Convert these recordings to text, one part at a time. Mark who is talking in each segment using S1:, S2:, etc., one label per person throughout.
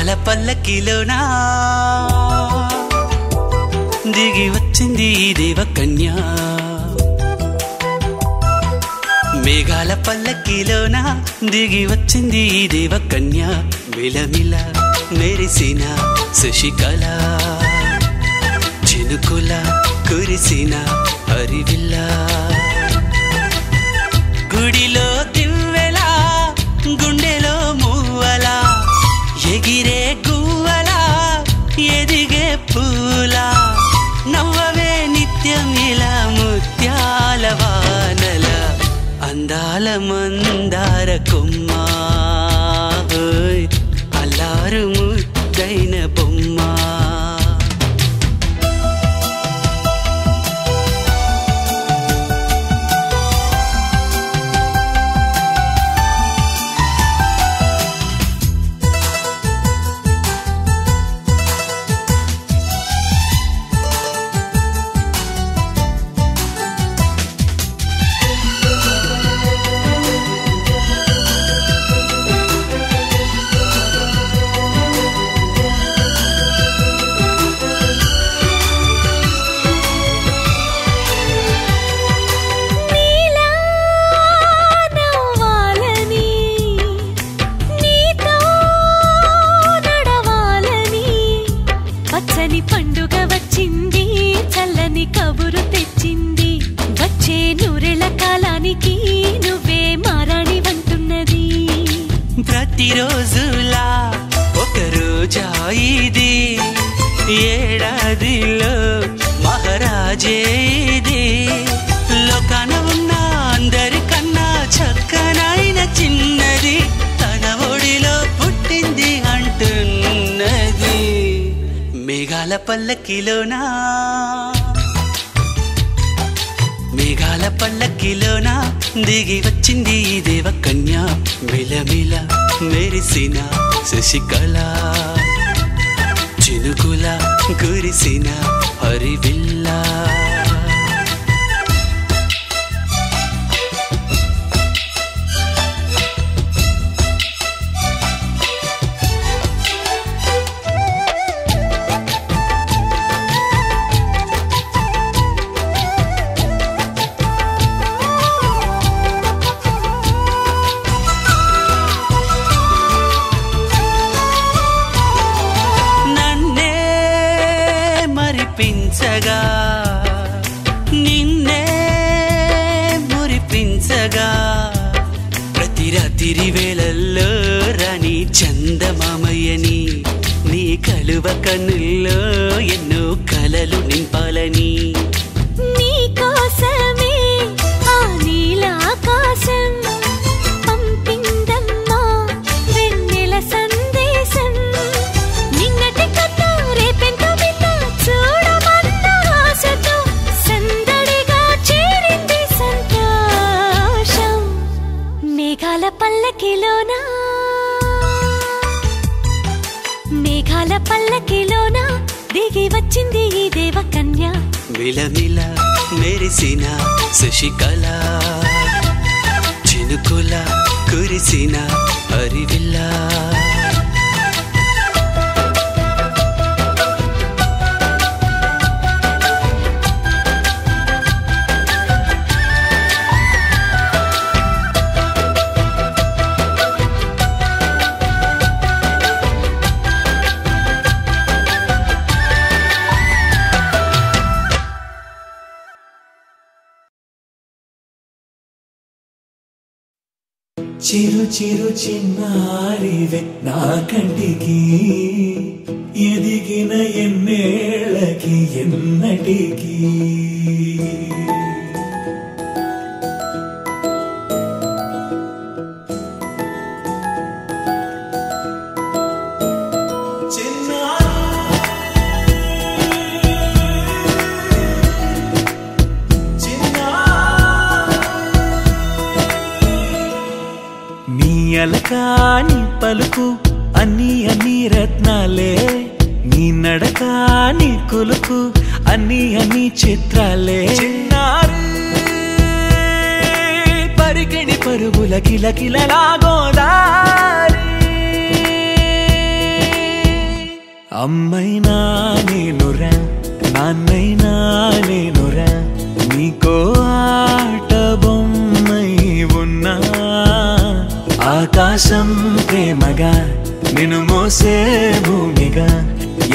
S1: మేఘాల పల్లకిలోనా దిగి వచ్చింది దేవకన్య మేఘాల పల్లకిలోనా దిగి వచ్చింది దేవకన్య మిలమిల మెరిసిన శశికళ చినుకుల కురిసిన హరివిల్ల గుడిలో దివ్వెలా గుండెలో మూవలా ఎగిరే గువ్వలా ఎదిగే పూలా నవ్వవే నిత్యం ఇలా ముత్యాల వానల అందాల మందార కొమ్మ అల్లారు ముద్దైన బొమ్మ
S2: పండుగ వచ్చింది చల్లని కబురు తెచ్చింది వచ్చే నూరెళ్ళ కాలానికి నువ్వే మారాణి వంటున్నది
S1: ప్రతిరోజులా ఒక రోజా ఇది ఏడాదిలో మహారాజే ఇది లోకాన ఉన్న అందరికన్నా చక్కనైన చిన్నది తన ఒడిలో పుట్టింది అంటున్నది మేఘాల పల్లకిలోనా మేఘాల పల్లకిలోనా దిగి వచ్చింది దేవకన్య మిలమిల మెరిసిన శశికళ చినుకుల కురిసిన హరివిల్ల పించగా నిన్నే మురిపించగా ప్రతి రాత్రి వేళల్లో రాణి చందమామయ్యని నీ కలువ కన్నుల్లో ఎన్నో కలలు నింపాలని
S2: నీ కోసమే ఆ నీలాకాశం పంపిందమ్మా వెన్నెల సందేశం నిన్నటి కథ రేపెంత చూడమన్న ఆశతో సందడిగా చేరింది సంతోషం మేఘాల పల్లకిలోనా మేఘాల పల్లకిలోనా దిగి వచ్చింది ఈ దేవకన్య
S1: మిలమిల మెరిసిన శశికళ చినుకుల కురిసిన హరివిల్ల
S3: చిరు చిరు చిన్నారివే నా కంటికి ఎదిగిన ఎన్నేళ్ళకి ఎన్నటికి అలకాని పలుకు అన్ని అన్ని రత్నాలే నీ నడక నీ కులుకు అన్ని అన్ని చిత్రాలే చిన్నారి పరికిణి పరుగుల కిలకిలలా గోదారి అమ్మైనా నేనురా నాన్నైనా నేనురా నీకో ఆట బొమ్మై ఉన్నా ఆకాశం ప్రేమగా నిన్ను మోసే భూమిగా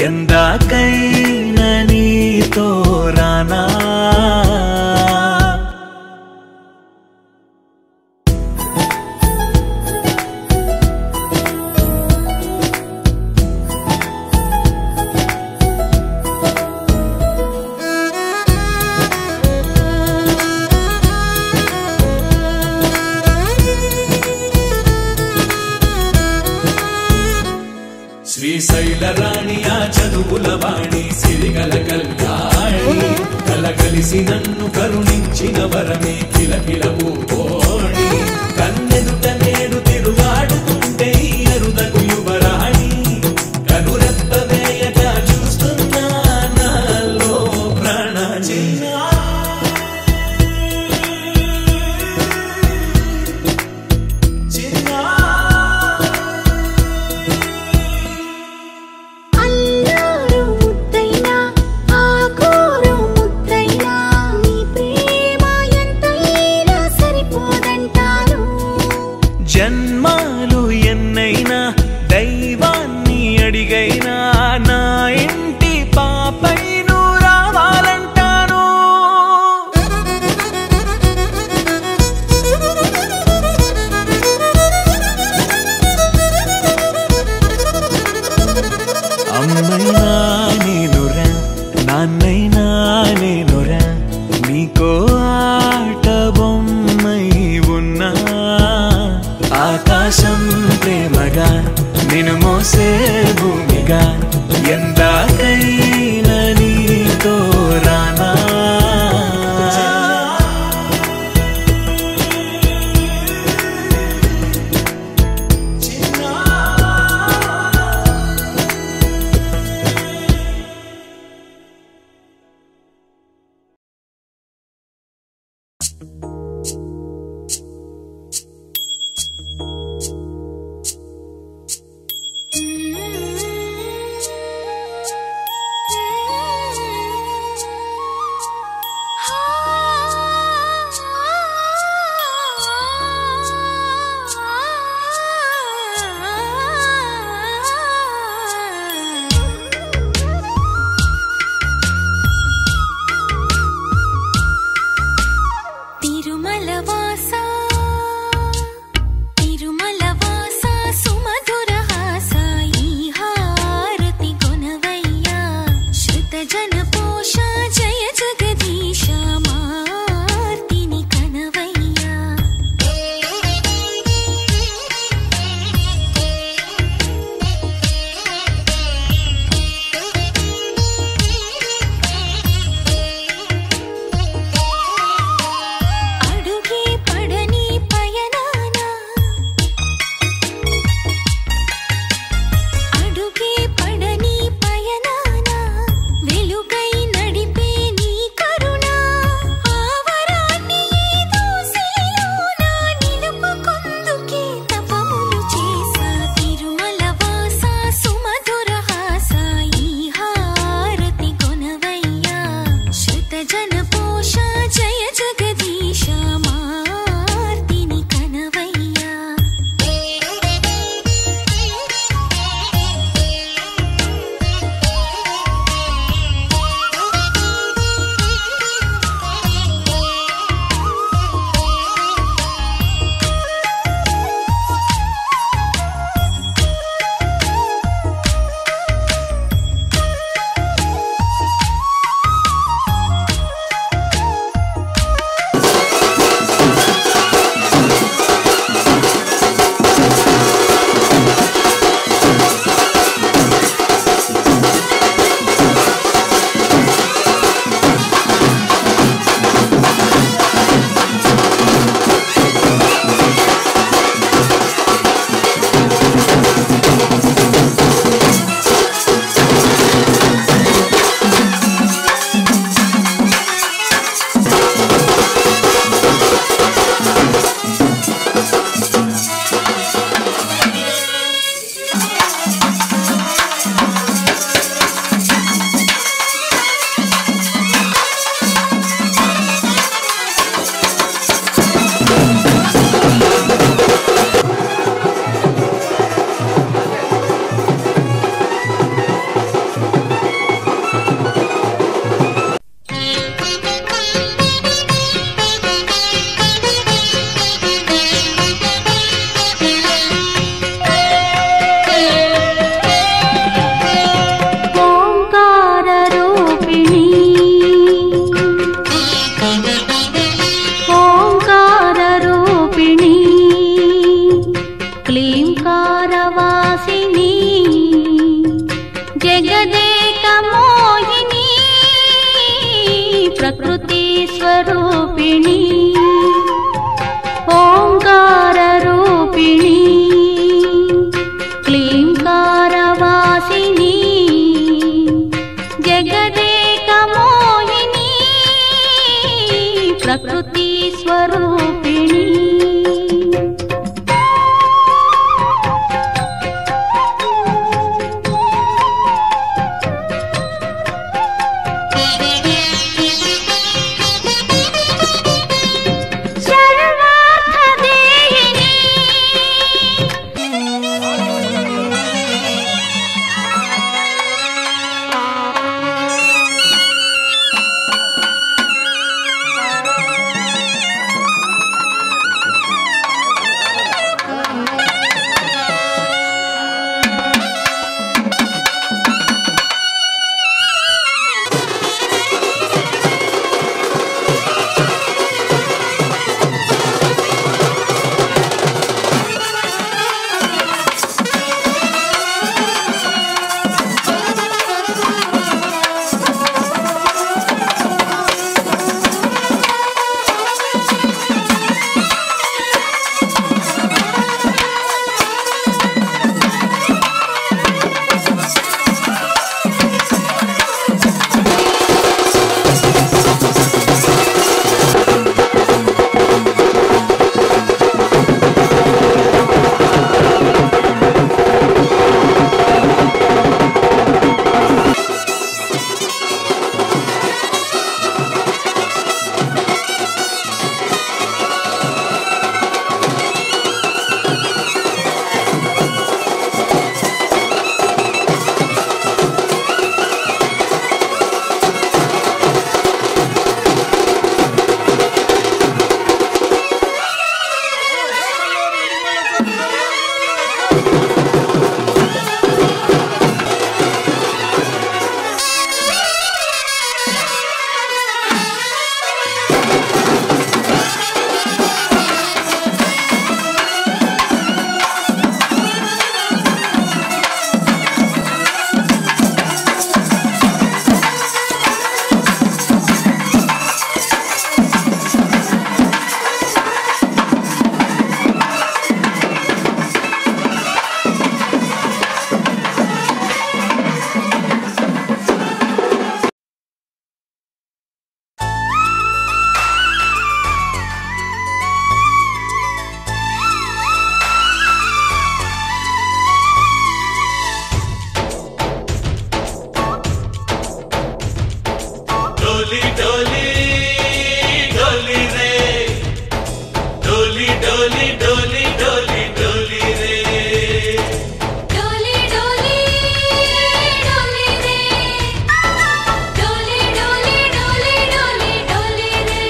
S3: ఎందాకైనా నీతో రానా
S4: శ్రీశైల రాణి ఆ చదువుల వాణి సిరిగల కళ్యాణి కలగలిసి నన్ను కరుణించిన వరమే కిలకిల పూకోణి కన్నెదుట నేడు తిరుగాడుతుంటే అరుదకు యువరాణి కనురెప్ప వేయక చూస్తున్నా నాలో ప్రాణాన్ని
S3: జన్మాలు ఎన్నైనా దైవాన్ని అడిగైనా నా ఇంటి పాపై నువ్వు రావాలంటాను అమ్మైనా నేనురా నాన్నైనా నేనురా నీకో ఆట బొమ్మై ఉన్నా ఆకాశం ప్రేమగా నిన్ను మోసే భూమిగా ఎందాకైనా నీతో రానా
S4: डोली डोली डोली रे डोली डोली डोली डोली डोली रे
S2: डोली डोली डोली रे डोली डोली डोली डोली डोली रे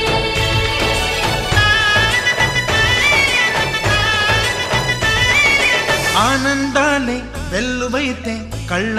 S5: ఆనందాలే వెల్లువైతే కళ్ళ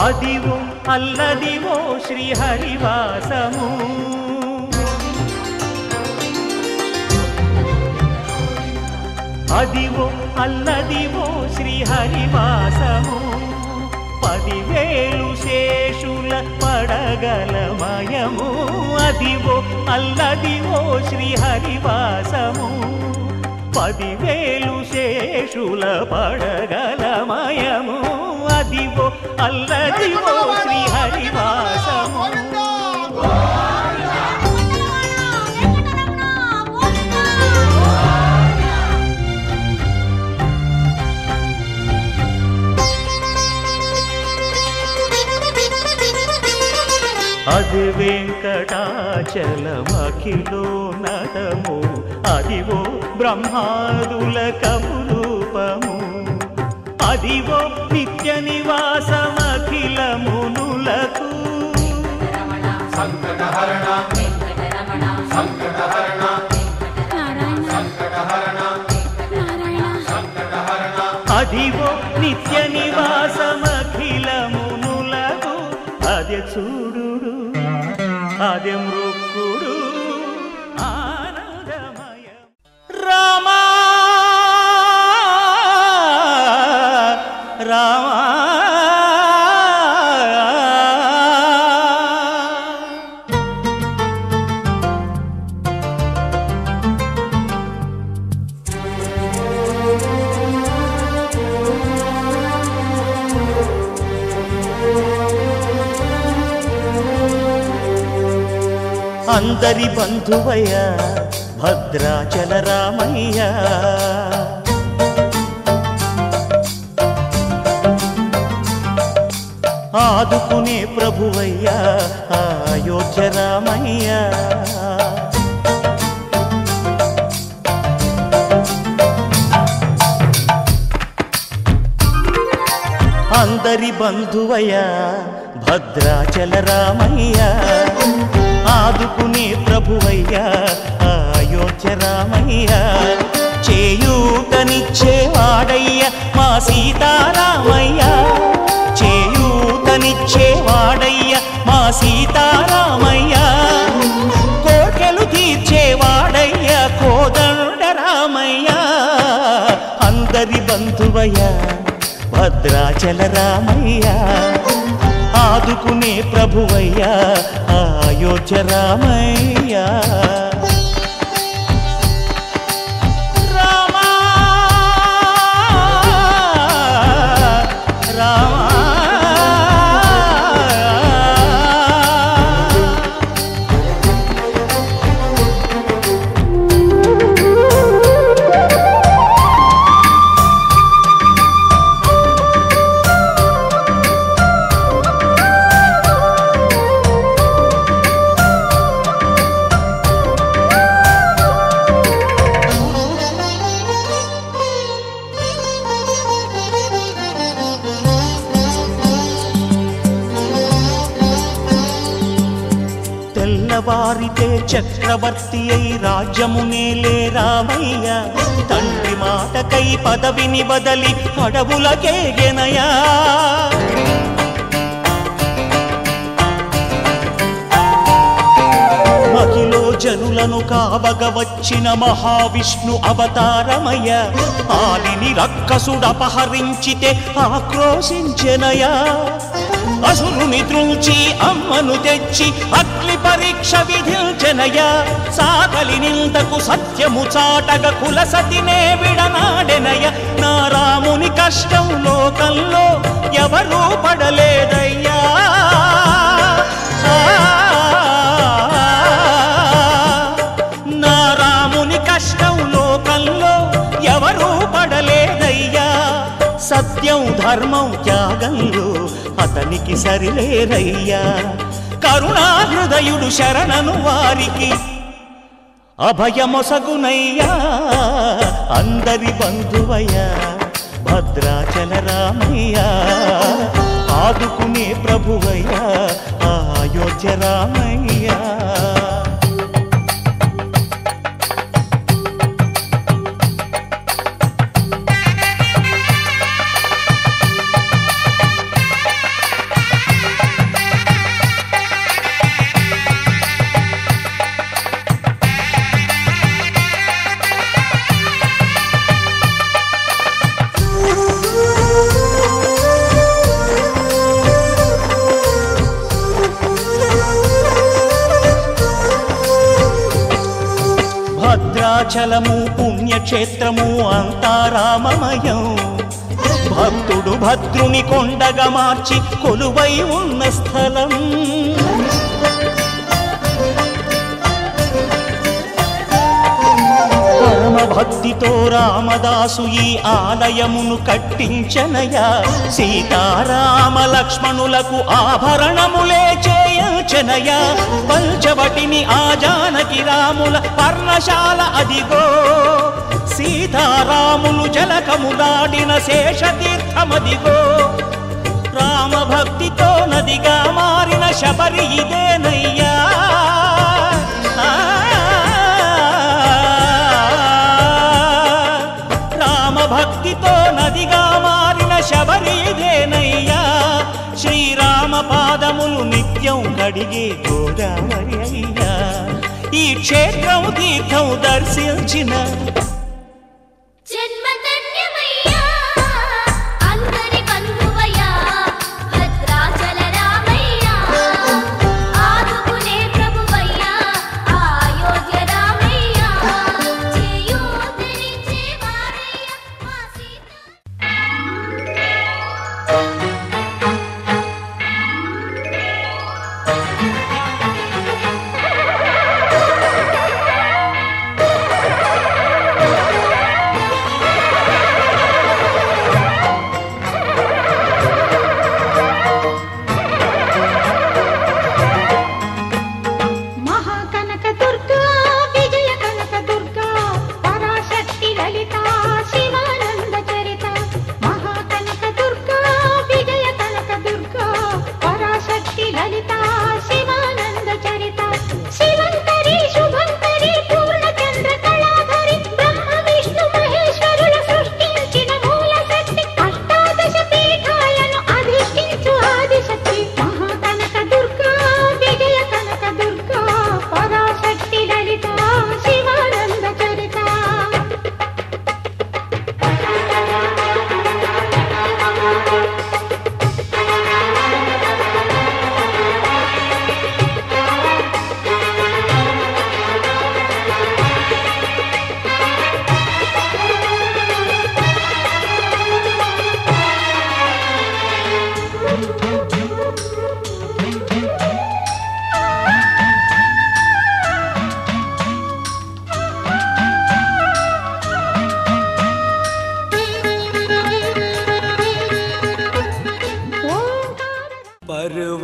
S3: అదివో అల్లదివో శ్రీహరివాసము అదివో అల్లదివో శ్రీహరివాసము 10,000 శేషుల పడగలమయము అదివో అల్లదివో శ్రీహరివాసము 10,000 శేషుల పడగలమయము అదివో అల్లదివో శ్రీహరివాసము అది వెంకటాచలమఖిలోన్నతము అదివో బ్రహ్మాదుల కపురూపము అదివో నిత్య నివాసమఖిలమునులకు అదివో నిత్య నివాసమఖిలమునులకు అదే చూడు అదే మృక్కుడు ఆనందమయ రామా రామా అందరి బంధువయ్య భద్రాచల రామయ్య ఆదుకునే ప్రభువయ్య అయోధ్య రామయ్య అందరి బంధువయ్య భద్రాచల రామయ్య ఆదుకునే ప్రభువయ్యా అయోధ్య రామయ్య చేయూతనిచ్చేవాడయ్య మా సీతారామయ్య చేయూతనిచ్చేవాడయ్య మా సీతారామయ్య కోర్కెలు తీర్చేవాడయ్య కోదండ రామయ్య అందరి బంధువయ్య భద్రాచల రామయ్య ఆదుకునే ప్రభువయ్యా అయోధ్య రామయ్య రామా రామా వారితే చక్రవర్తి అయి రాజ్యమునేలే రామయ్య తండ్రి మాటకై పదవిని బదలి అడవులకేగెనయా మహిలో జనులను కావగ వచ్చిన మహావిష్ణు అవతారమయ్య ఆలిని రక్కసుడపహరించితే ఆక్రోశించెనయా అసురుని త్రుంచి అమ్మను తెచ్చి అగ్ని పరీక్ష విధించెనయ సాకలి నిందకు సత్యము చాటగ కులసతినే విడనాడెనయ నా రాముని కష్టం లోకంలో ఎవరూ పడలేదయ్యా నా రాముని కష్టం లోకంలో ఎవరూ పడలేదయ్యా సత్యం ధర్మం త్యాగంలో అతనికి సరిలేరయ్యా కరుణాహృదయుడు శరణను వారికి అభయమొసగునయ్యా అందరి బంధువయ్యా భద్రాచల రామయ్య ఆదుకునే ప్రభువయ్యా అయోధ్య రామయ్య భద్రాచలము పుణ్యక్షేత్రము అంతా రామమయం. భక్తుడు భద్రుని కొండగా మార్చి కొలువై ఉన్న స్థలం. పరమ భక్తితో రామదాసు ఈ ఆలయమును కట్టించనయా. సీతారామ లక్ష్మణులకు ఆభరణములే చేయించనయా. పంచవటిని ఆ జానకి రాముల పర్ణశాల అదిగో. సీతారాములు జలకములాడిన శేషతీర్థమదిగో. రామభక్తితో నదిగా మారిన శబరి ఇదేనయ్యా. రామభక్తితో నదిగా మారిన శబరి ఇదేనయ్యా. శ్రీరామ పాదములు నిత్యం కడిగే గోదావరి అయ్యా. ఈ క్షేత్రం తీర్థం దర్శించిన
S2: జన్మధన్యమయ్యా అందరి బంధువయ్యా భద్రాచల రామయ్యా ఆదుకునే ప్రభువయ్యా అయోధ్య రామయ్యా చేయూతనిచ్చే వారయ్యా మా సీత.
S6: మహాకనక దుర్గా విజయ కనక దుర్గా పరాశక్తి లలిత శివానంద చరిత. మహాకనక దుర్గా విజయ కనక దుర్గా పరాశక్తి లలిత శివానంద చరిత. శివంతరి శుభంతరి పూర్ణచంద్ర కళాధరి బ్రహ్మ విష్ణు మహేశ్వరుల సృష్టించిన మూల శక్తి. అష్టాదశ పీఠాలను అధిష్ఠించు ఆదిశక్తి. మహాకనక దుర్గా విజయ కనక దుర్గా పరాశక్తి లలిత శివానంద చరిత.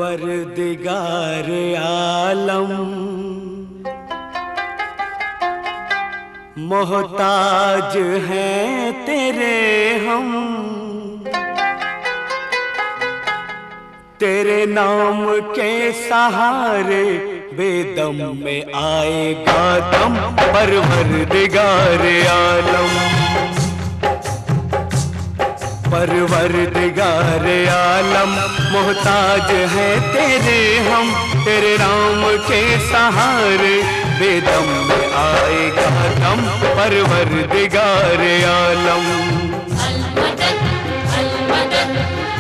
S1: परवरदिगार आलम मोहताज हैं तेरे हम. तेरे नाम के सहारे बेदम में आएगा दम. परवरदिगार आलम परवरदिगार आलम मोहताज है तेरे हम. तेरे नाम के सहारे बेदम में आएगा दम. परवरदिगार आलम
S2: अलमदद अलमदद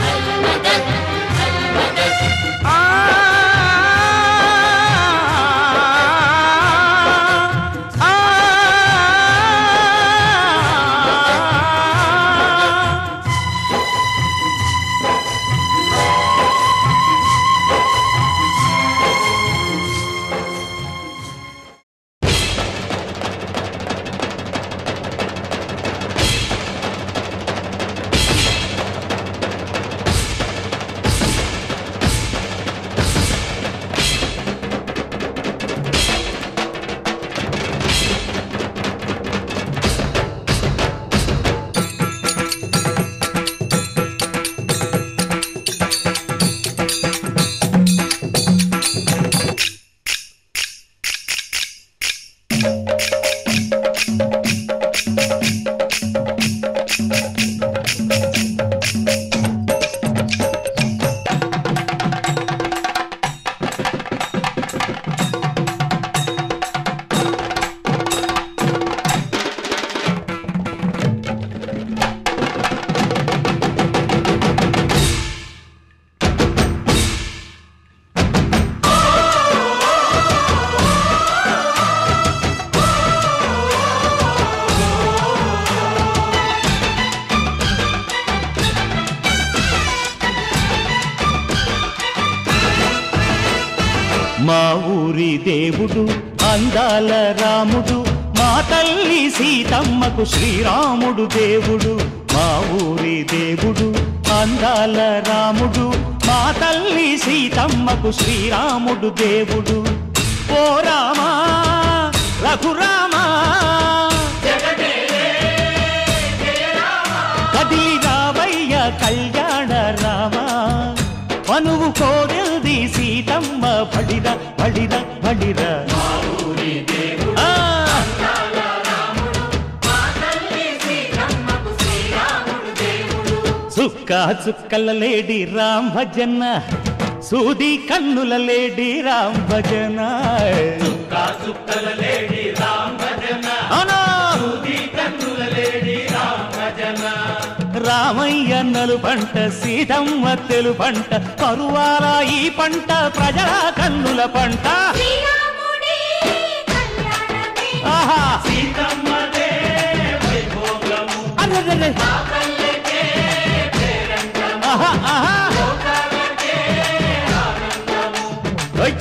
S2: अलमदद अलमदद.
S1: आ
S3: మా ఊరి దేవుడు అందాల రాముడు మా తల్లి సీతమ్మకు శ్రీరాముడు దేవుడు మా ఊరి దేవుడు అందాల రాముడు మా తల్లి సీతమ్మకు శ్రీరాముడు దేవుడు ఓ రామా రఘురామా కదిలి రావయ్య కళ్యాణ రామా మనువు కోరెల్ది సీతమ్మ బడిర బడిర బడిర సుక్క చుక్కల లేడి రామ్ భజన సూది కన్నుల లేడి రామ్ భజన
S4: చుక్కల లేడి రామ్ భజన సూది కన్నుల లేడి రామ్ భజన
S3: రామయ్య నలు పంట సీతమ్మ తెలు పంట కరువాల ఈ పంట ప్రజల కన్నుల పంట ఆహా
S4: సీతమ్మదే వైభోగము
S3: అరెరెరె.
S4: పల్లెకే పేరంటము
S3: ఆహా ఆహా
S4: లోకాలకే ఆనందము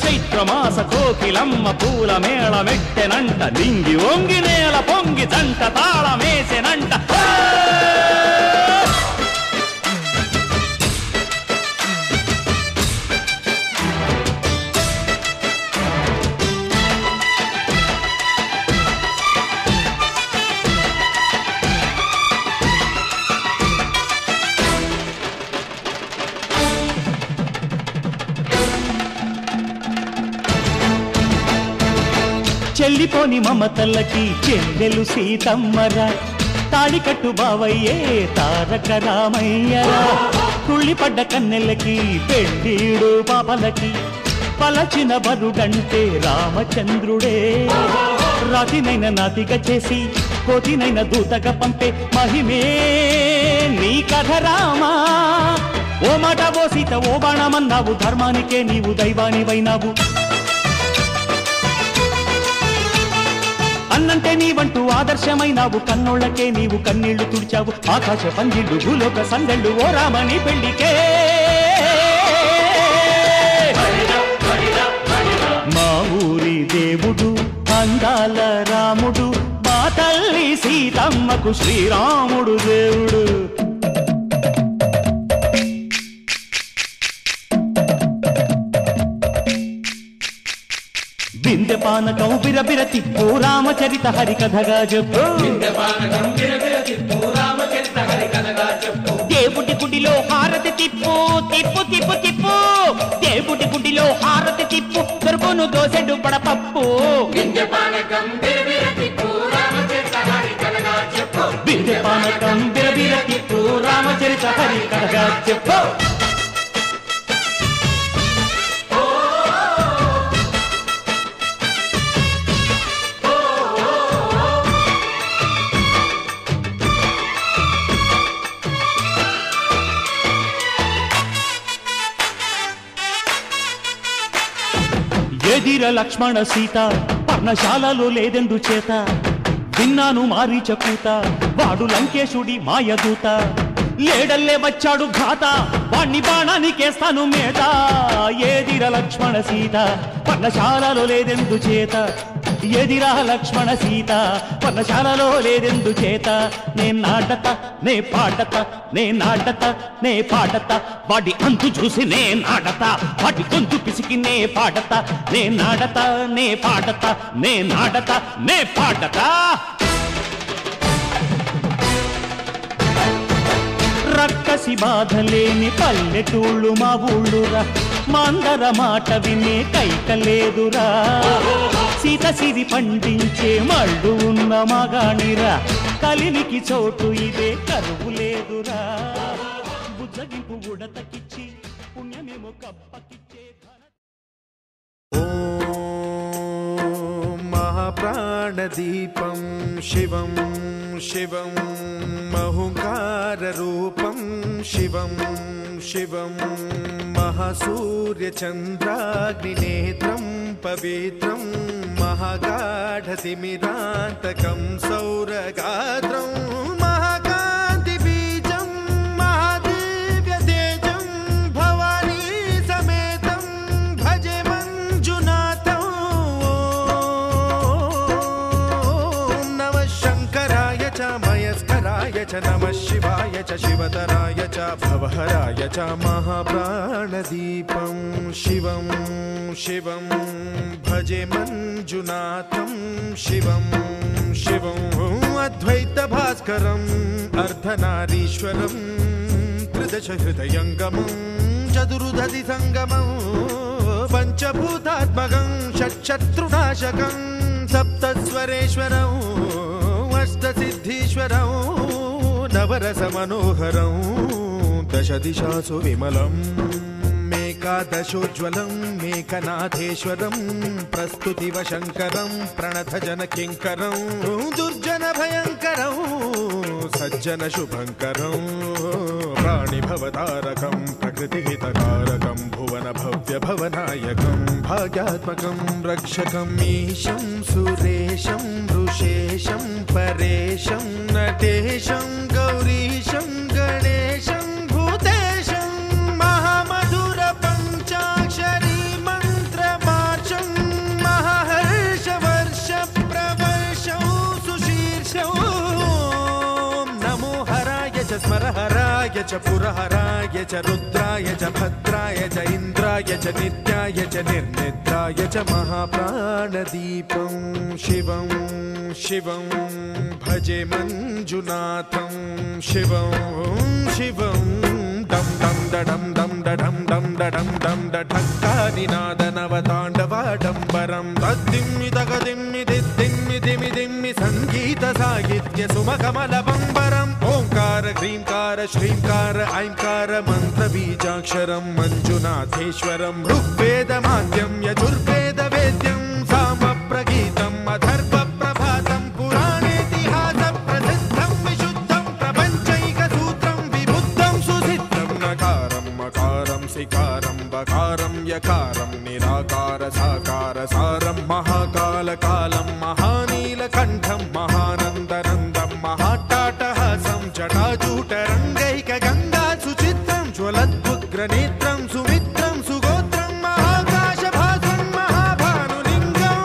S3: చైత్రమాస కోకిలమ్మ పూల మేళ మెట్టెనంట లింగి ఒంగి నేల పొంగి జంట తాళమేసెనంట చెల్లిపోని మమతల్లకి చెల్లెలు సీతమ్మరా తాళికట్టు బావయ్యే తారక రామయ్యరా తుళ్ళిపడ్డ కన్నెలకి పెళ్ళీడు పాపలకి పలచిన బరుడంటే రామచంద్రుడే రాతినైన నాతిగా చేసి కోతినైన దూతగా పంపే మహిమే నీ కథ రామా ఓ మాట ఓ సీత ఓ బాణమన్నావు ధర్మానికే నీవు దైవానివైనావు అన్నంటే నీవంటూ ఆదర్శమైనావు కన్నోళ్ళకే నీవు కన్నీళ్లు తుడిచావు ఆకాశ పందిళ్ళు భూలోక సందళ్ళు ఓ రామని పెళ్లికే మా ఊరి దేవుడు అందాల రాముడు మా తల్లి సీతమ్మకు శ్రీరాముడు దేవుడు బిందె పానకం బిరబిర తిప్పు రామచరిత హరికథగా చెప్పు దేవుడి గుడిలో హారతి తిప్పు తిప్పు తిప్పు తిప్పు దేవుడి గుడిలో హారతి తిప్పు దొరుకును దోసెడు పడపప్పు బిందె పానకం బిరబిర తిప్పు రామచరిత హరికథగా చెప్పు ఎదిర లక్ష్మణ సీత పర్ణశాలలో లేదెందు చేత విన్నాను మారీచ కూత వాడు లంకేశుడి మాయదూత లేడల్లే వచ్చాడు ఘాత వాణ్ణి బాణానికేస్తాను మేత ఎదిర లక్ష్మణ సీత పర్ణశాలలో లేదెందు చేత ఎదిరా లక్ష్మణ సీత పర్ణశాలలో లేదెందు చేత నే నాటత నే పాడత నే నాటత నే పాడత వాడి అంతు చూసి నే నాడత వాడి గొంతు పిసికి నే పాడత నే నాడత నే పాడత నే నాడత నే పాడత రక్కసి బాధలేని పల్లెటూళ్ళు మా ఊళ్ళురా మాందర మాట వినే కైకలేదురా సీత సిరి పండించే మళ్ళు ఉన్న మగాణిరా కలినికి చోటు ఇదే కరువు లేదురా బుజ్జగింపు ఉడతకిచ్చి పుణ్యమేమో కప్పకిచ్చే
S5: మహాప్రాణదీపం శివం శివం మహుంకారరూపం శివం శివం महासूर्यचन्द्राग्निनेत्रं पवित्रं महागाढतिमिरान्तकं सौरगात्रं महाकान्तिबीजं महादिव्यतेजं भवानी समेतं भजे मञ्जुनाथं शिवाय च शिवतराय च भवहराय च महाप्राणदीपं शिवं शिवं भजे मञ्जुनाथं शिवं शिवं अद्वैतभास्करम् अर्धनारीश्वरं त्रिदशहृदयङ्गमं चतुर्दधि संगमं पञ्चभूतात्मकं षट्शत्रुनाशकं सप्तस्वरेश्वरम् अष्टसिद्धीश्वरं नवरसमनोहरं दशदिशासु विमलम् मेकादशोज्ज्वलं मेकनाथेश्वरं प्रस्तुतिवशङ्करं प्रणतजनकिङ्करं दुर्जनभयङ्करं सज्जनशुभङ्करं प्राणिभवतारकं प्रकृतिहितकारकं भुवनभव्यभवनायकं भाग्यात्मकं रक्षकं ईशं सुरेशं ऋषेशं परेशं नटेशं गौरीशं गणेशं भूतेशं महामधुर पञ्चाक्षरी मन्त्रमार्चं महाहर्षवर्ष प्रवर्षं सुशीर्षं नमो हराय च स्मरहराय च पुरहराय च रुद्राय च भद्राय च इन्द्राय च नित्याय च निर्निद्राय च महाप्राणदीपं शिवं शिवं भजे मञ्जुनाथं शिवं शिवं दं दं दडं दं दडं दं दडं दं डठक्कानिनादनवताण्डवाडम्बरं तद्दिम्मि तगदिम्मि दिद्दिम्मि दिमि दिम्मि सङ्गीतसाहित्य सुमकमलबम्बरम् ओङ्कार ह्रीङ्कार श्रीङ्कार ऐङ्कार मन्त्रबीजाक्षरं मञ्जुनाथेश्वरं ऋग्वेदमाद्यं यजुर्वेदवेद्यं सामप्रगीतम् अथर्वप्रभातं पुराणेतिहासप्रसिद्धं विशुद्धं प्रपञ्चैकसूत्रं विबुद्धं सुसिद्धं नकारं मकारं सिकारं बकारं यकारं निराकार साकार सारं महाकालकालं महानीलकण्ठं महानन्दनन्दं महाट्टाटहासं जटाजूटरङ्गैकगङ्गा सुचित्रं ज्वलद्वुग्रनेत्रं सुमित्रं सुगोत्रं महाकाशभासं महाभानुलिङ्गं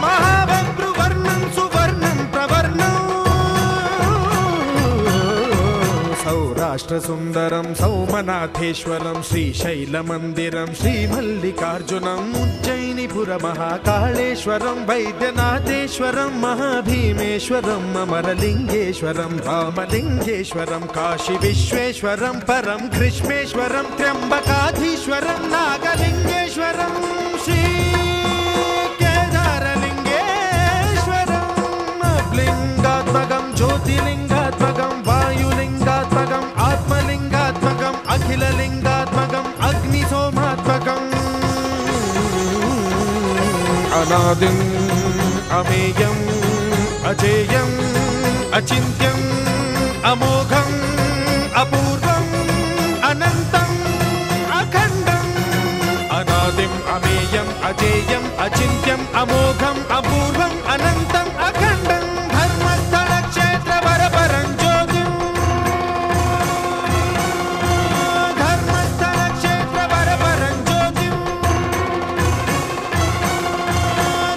S5: महाबभ्रुवर्णं सुवर्णं प्रवर्णं सौराष्ट्रसुन्दरं सौमनाथेश्वरं श्रीशैलमन्दिरं श्रीमल्लिकार्जुनम् उज्जयिनीपुरमहाकाळेश्वरं वैद्यनाथेश्वरं महाभीमेश्वरं अमरलिङ्गेश्वरं रामलिङ्गेश्वरं काशीविश्वेश्वरं परं ग्रीष्मेश्वरं त्र्यम्बकाधीश्वरं नागलिङ्गेश्वरं श्रीकेदारलिङ्गेश्वरं लिङ्गात्मकं ज्योतिलिङ्गात्मकं वायुलिङ्गात्मकम् आत्मलिङ्गात्मकम् अखिललिङ्गात्मकम् अग्निसोमात्मकम् अनादिम् अमेयम् अजेयम् अचिन्त्यम् अमोघम् अपूर्वम् अनन्तम् अखण्डम् अनादिम् अमेयम् अजेयम् अचिन्त्यम् अमोघम् अपूर्वम् अनन्तम् अखण्डम् धर्मस्थलक्षेत्रवरपरं ज्योतिम् धर्मस्थलक्षेत्रवरपरं ज्योतिम्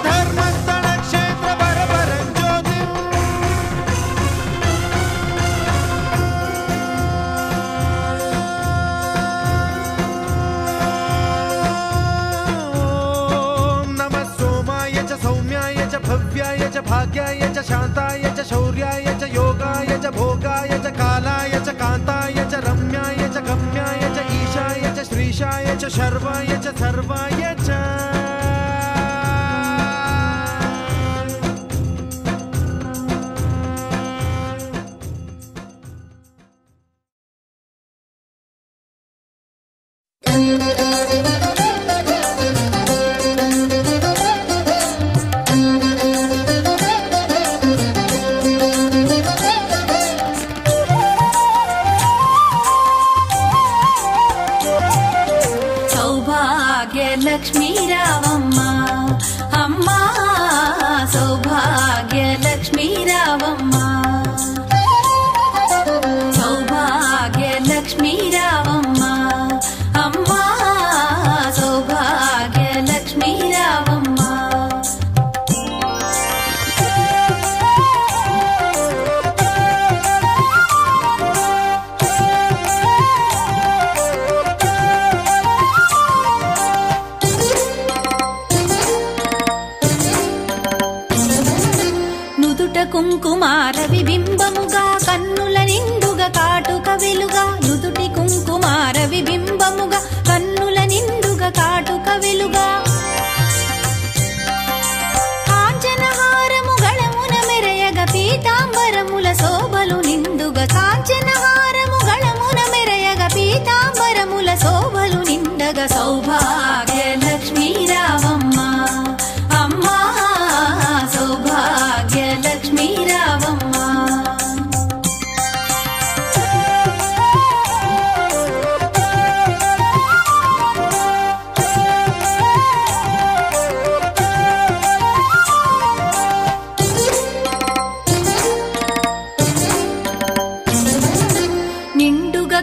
S5: धर्मस्थलक्षेत्रवरपरं ज्योतिम् नमः सोमाय च सौम्याय च भव्याय च भाग्याय च शान्ताय च शौर्याय च योगाय च भोगाय च कालाय च कान्ताय च रम्याय च गम्याय च ईशाय च श्रीशाय च शर्वाय च सर्वाय च
S7: सौभाग्यलक्ष्मी रावम्मा अम्मा सौभाग्यलक्ष्मी रावम्मा सौभाग्यलक्ष्मी रावम्मा अम्मा నిండుగా కాంచన హారము గళమున మెరయగ పీతాంబరముల శోభలు నిండగా సౌభాగ్య లక్ష్మీ రావమ్మ అమ్మా సౌభాగ్య లక్ష్మీ రావమ్మ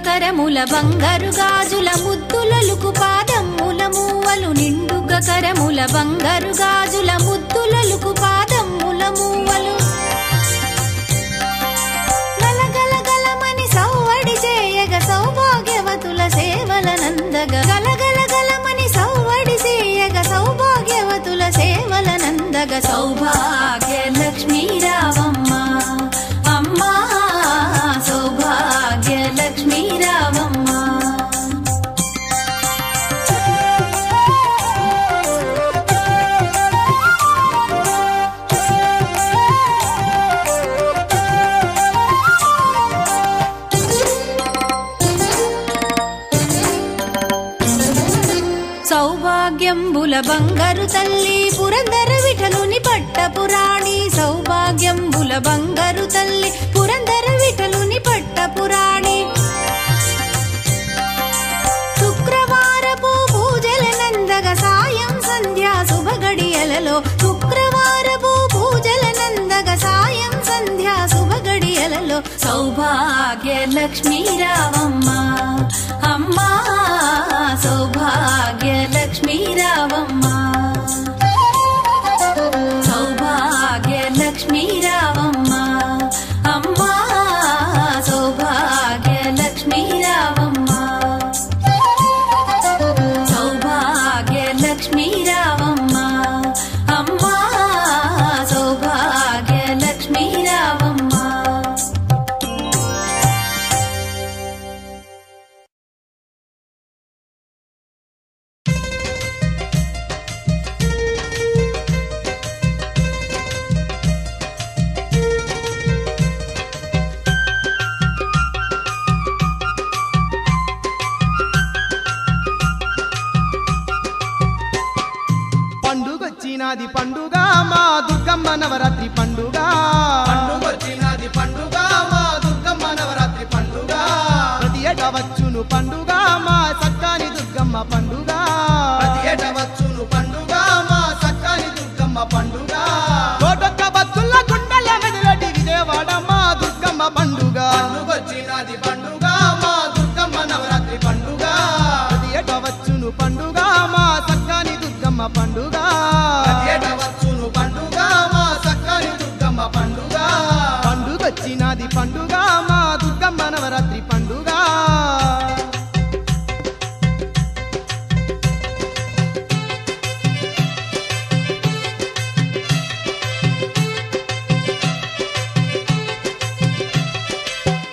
S7: కరముల బంగారు గాజుల ముద్దులలుకు పాదమ్ముల మూవలు నిండుగ కరముల బంగారు గాజుల ముద్దులలుకు పాదమ్ముల మూవలు గలగల గలమని సౌవడి చేయగ సౌభాగ్యవతుల సేవల నందగ గలగల గలమని సౌవడి చేయగ సౌభాగ్యవతుల సేవల నందగ సౌభాగ్య లక్ష్మీ రావమ్మ అమ్మా సౌభాగ్య లక్ష్మీ రావమ్మ సౌభాగ్యంబుల బంగారు తల్లి పురందర విఠలుని పట్టపురాణి సౌభాగ్యంబుల బంగారు తల్లి పురందర విఠలుని పట్టపురాణి శుక్రవారపు పూజల నందగ సాయం సంధ్యా శుభగడియలలో శుక్రవారపు పూజల నందగ సాయం సంధ్యా శుభగడియలలో సౌభాగ్య లక్ష్మీ రావమ్మ అమ్మా సౌభాగ్య లక్ష్మీ రావమ్మ సౌభాగ్య లక్ష్మీ రావమ్మ అమ్మా సౌభాగ్య లక్ష్మీ రావమ్మ సౌభాగ్య లక్ష్మీ రావమ్మ అమ్మా సౌభాగ్య లక్ష్మీ రావమ్మ
S8: పండుగొచ్చినది పండుగ మా దుర్గమ్మ నవరాత్రి పండుగ పండుగొచ్చినది పండుగ మా దుర్గమ్మ నవరాత్రి పండుగ ప్రతి ఏటా వచ్చును పండుగ మా సక్కాని దుర్గమ్మ పండుగ ప్రతి ఏటా వచ్చును పండుగ మా సక్కాని దుర్గమ్మ పండుగ కోటొక్క భక్తుల గుండెల మెదలటి విజయవాడ మా దుర్గమ్మ పండుగ పండుగొచ్చినది పండుగ మా దుర్గమ్మ నవరాత్రి పండుగ ప్రతి ఏటా వచ్చును పండుగ మా సక్కాని దుర్గమ్మ పండుగ వచ్చును పండుగ మా సక్కాని దుర్గమ్మ పండుగ పండుగొచ్చినది పండుగ మా దుర్గమ్మ నవరాత్రి పండుగ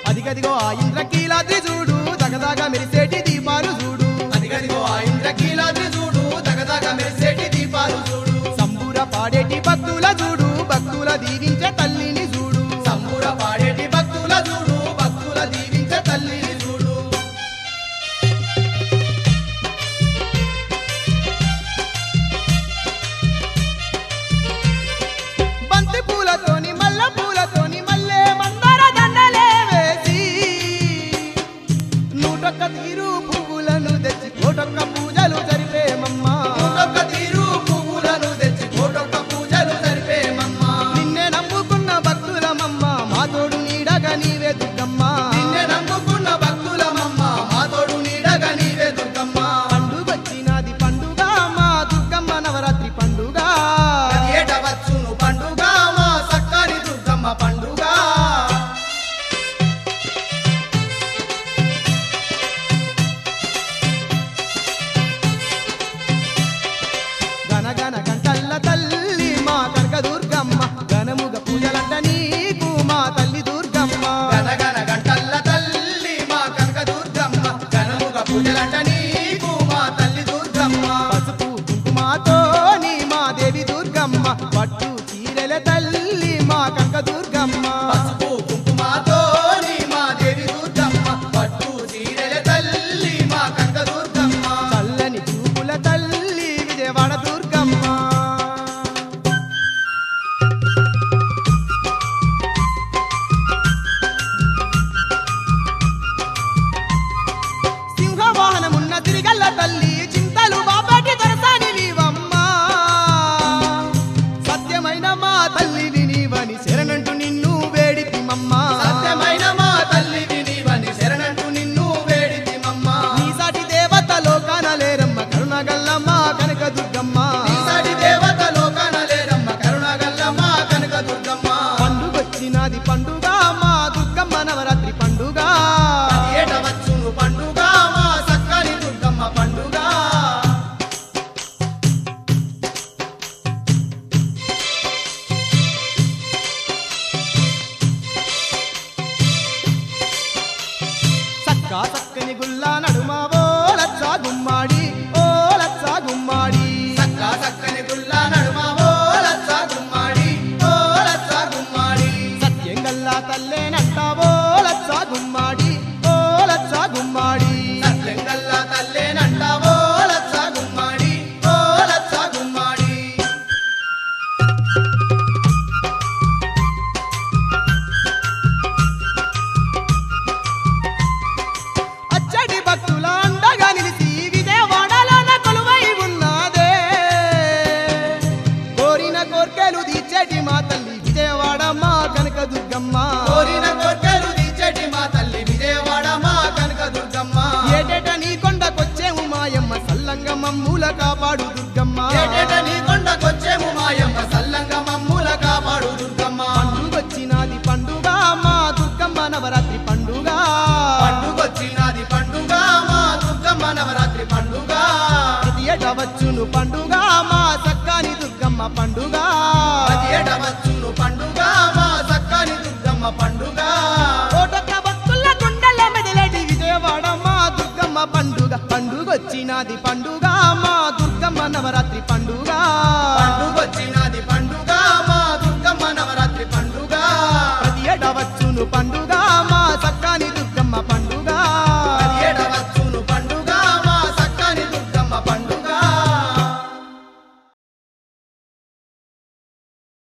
S8: అదిగదిగో ఆ ఇంద్రకీలాద్రి చూడు దగదగ మెరిసేటి దీపాలు చూడు అదిగదిగో ఆ ఇంద్రకీలాద్రి చూడు దగదగ మెరిసేటి దీపాలు చూడు సంబూర పాడేటి భక్తుల చూడు భక్తుల దీవించే తల్లిని చూడు సంబూర పాడేటి భక్తుల చూడు భక్తుల దీవించే తల్లిని చూడు బంతి పూలతోని మల్ల పూలతోని మల్లె మందార దండలే వేసి నూటొక్క తీరు పువ్వులను తెచ్చి కోటొక్క పూజలు జరిపేమమ్మా నూటొక్క తీరు పువ్వులను తెచ్చి కోటొక్క పూజలు జరిపేమమ్మా నిన్నే నమ్ముకు సక్కా సక్కని గుల్లా నడుమా ఓ లచ్చా గుమ్మాడి ఓ లచ్చా గుమ్మాడి సక్కా సక్కని గుల్లా నడుమా ఓ లచ్చా గుమ్మాడి ఓ లచ్చా గుమ్మాడి సత్యం గల్లా తల్లేనంటావో లచ్చా గుమ్మాడి ఓ లచ్చా గుమ్మాడి సత్యం గల్లా తల్లేనంటావో లచ్చా గుమ్మాడి ఓ లచ్చా గుమ్మాడి అచ్చడి భక్తుల అండగా నిలిచి విజయవాడలోన కొలువై ఉన్నదే కోరిన కోర్కెలు తీర్చేటి మా తల్లి విజయవాడ మా కనక దుర్గమ్మ కోరిన కోర్కెలు తీర్చేటి మా తల్లి విజయవాడ మా కనక దుర్గమ్మ ఏటేట నీ కొండకొచ్చేము మాయమ్మ సల్లంగ మమ్ముల కాపాడు దుర్గమ్మ ఏటేట నీ కొండకొచ్చేము మాయమ్మ సల్లంగ మమ్ముల కాపాడు దుర్గమ్మ పండుగొచ్చినాది పండుగ మా దుర్గమ్మ నవరాత్రి పండుగ పండుగొచ్చినాది పండుగ మా దుర్గమ్మ నవరాత్రి పండుగ ప్రతి ఏటా వచ్చును పండుగ మా సక్కాని దుర్గమ్మ పండుగ ప్రతి ఏటా వచ్చును పండుగ మా సక్కాని దుర్గమ్మ పండుగ కోటొక్క భక్తుల గుండెల మెదలటి విజయవాడ మా దుర్గమ్మ పండుగ పండుగొచ్చినాది పండుగ మా దుర్గమ్మ నవరాత్రి పండుగ పండుగొచ్చినాది పండుగ మా దుర్గమ్మ నవరాత్రి పండుగ ప్రతి ఏటా వచ్చును పండుగ